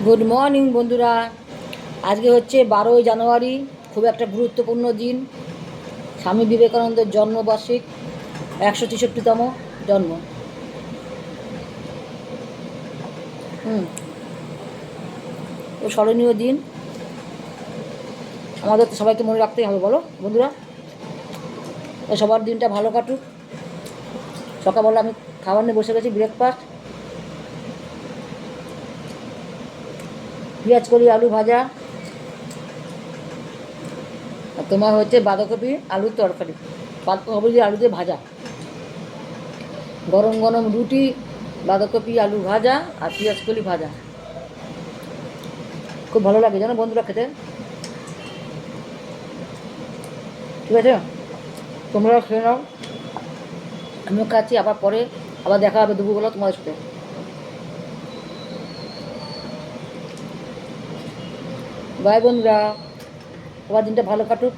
Good morning বন্ধুরা। আজকে হচ্ছে 12ই জানুয়ারি, খুব একটা গুরুত্বপূর্ণ দিন। স্বামী বিবেকানন্দের জন্মবার্ষিক, 163তম জন্ম। ও স্মরণীয় দিন, আমাদের তো সবাইকে মনে রাখতেই হবে, বলো বন্ধুরা। তো সবার দিনটা ভালো কাটুক। সকালবেলা আমি খাবার নিয়ে বসে গেছি, ব্রেকফাস্ট, পেঁয়াজ কলি আলু ভাজা, আর তোমার হচ্ছে বাঁধাকপি আলুর তরকারি, বাঁধাকপি দিয়ে আলু দিয়ে ভাজা, গরম গরম রুটি, বাঁধাকপি আলু ভাজা আর পেঁয়াজ কলি ভাজা। খুব ভালো লাগে জানো বন্ধুরা খেতে। ঠিক আছে, তোমরা খেয়ে নাও, আমিও খাচ্ছি। আবার পরে আবার দেখা হবে দুপুরবেলা তোমাদের সাথে। বাই বন্ধুরা, তোমার দিনটা ভালো কাটুক।